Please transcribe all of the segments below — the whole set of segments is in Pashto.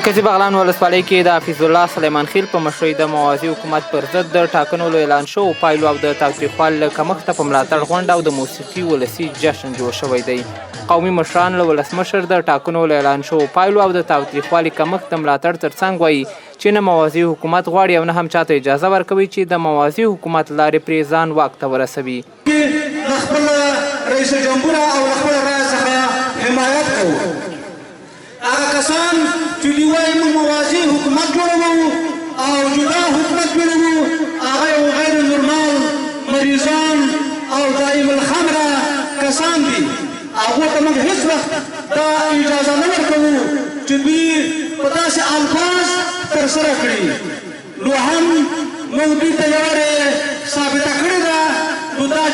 مرکزي بغلان ولسوالۍ کې د حفیظ الله سلیمان خیل په مشرۍ د موازي حکومت پر ضد د ټاکنو له اعلان شوو پایلو او د تاوتریخوالي له کمښته په ملاتړ غونډه او د موسیقي ولسي جشن جوړ شوی دی. قومي مشران له ولسمشر د ټاکنو له اعلان شوو پایلو او د تاوتریخوالي کمښت د ملاتړ ترڅنګ وایي چې نه موازي حکومت غواړي او نه هم چاته اجازه ورکوي چې د موازي حکومت لارې پرې ځان واک ته ورسوي. له خپل رئیس جمهور او له خپل رئیس څخه حمایت کوو. هغه کسان چې دوی وایي موږ موازي حکومت جوړوو او جدا حکومت جوړوو، هغه یو غیر نورمال مریضان او دائم الخمره کسان دي. هغو ته موږ هېڅ وخت دا اجازه نه ورکوو چې دوی په داسې الفاظ ترسره کړي. نو هم موږ دوی ته یوه ثابته کړې ده. نو دا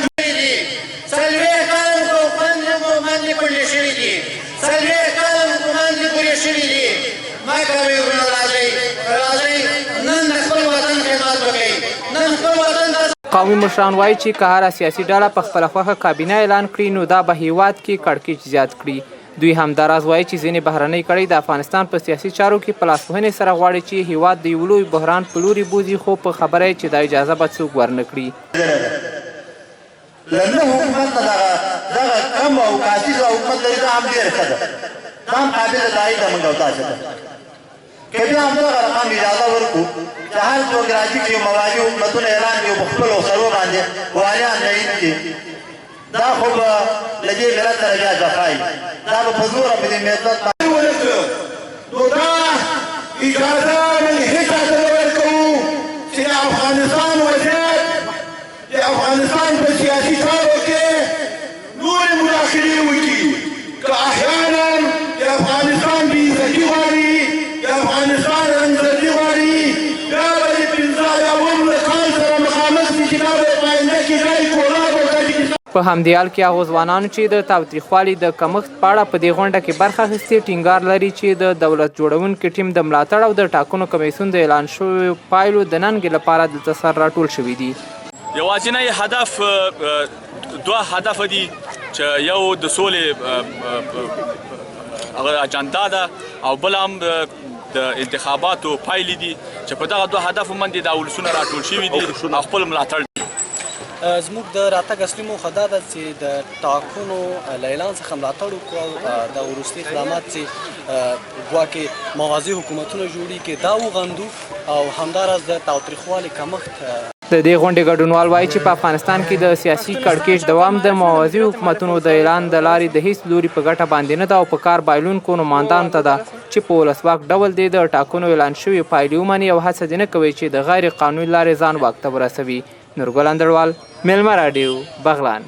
قومي مشران وایي چې که هره سیاسي ډله په خپله خوښه کابینه اعلان کړي نو دا به هیواد کې کړکېچ زیات کړي. دوی همداراز وایي چې ځینې بهرنۍ کړۍ د افغانستان په سیاسي چارو کې په لاسوهنې سره غواړي چې هیواد د یو لوی بحران په لوري بوځي، خو په خبره یې چې دا اجازه به څوک ورنه کړي. لنه حکومت نه دغه کم او کاسیزه حکومت لري، دا هم ډېره ښه ده، دا هم قابل تایید ده موږ او تاسو ته. که بیا هم دغه رقم اجازه ورکړو چې هر څوک راځي چې موازي حکومتونه اعلان کړي په خپلو سرو باندې والیان تعیین کړي، دا خو به له دې ملت سره بیا جفا وي، دا به په زوره په دې ملت نو دا اجازه موږ هېڅ چاته نه ورکوو چې د افغانستان وضعیت د افغانستان په سیاسي چارو کې نورې مداخلې وکړي. که احیانا د افغانستان بېعزتي غواړي، د افغانستان رنګزدي غواړي، بیا به د پنځه اووم کال سره مخامخ شي چې دا به په آینده کې ځای کولاب او تاجکستان. په همدې حال کې هغو ځوانانو چې د تاوتریخوالي د کمښت په اړه په دې غونډه کې برخه اخیستې ټینګار لري چې د دولت جوړونکي ټیم د ملاتړ او د ټاکنو کمیسیون د اعلان شویو پایلو د ننګې لپاره دلته سر راټول شوي دي. یوازینی هدف دوه هدف دي چې یو د سولې اجنډا ده او بل هم د انتخاباتو پایلې دي چې په دغه دوه هدفو باندې دا ولسونه راټول شوي دي او خپل ملاتړ. زموږ د راتګ اصلي موخه دا ده چې د ټاکنو له اعلان څخه ملاتړ وکړو او د وروستي اقدامات چې ګواکې موازي حکومتونه جوړي کې دا وغندو او همداراز د تاوتریخوالي کمښت. د دې غونډې ګډونوال وایي چې په افغانستان کې د سیاسي کړکېچ دوام د موازي حکومتونو د اعلان د لارې د هیڅ لوري په ګټه باندې نه ده او په کار بایلونکو نمایندانو ته ده چې په ولسواک ډول دې د ټاکنو اعلان شوي پایلې ومني او هڅه دې نه کوي چې د غیر قانوني لارې ځان واک ته ورسوي. نورګل اندړوال، میلمه راډیو، بغلان.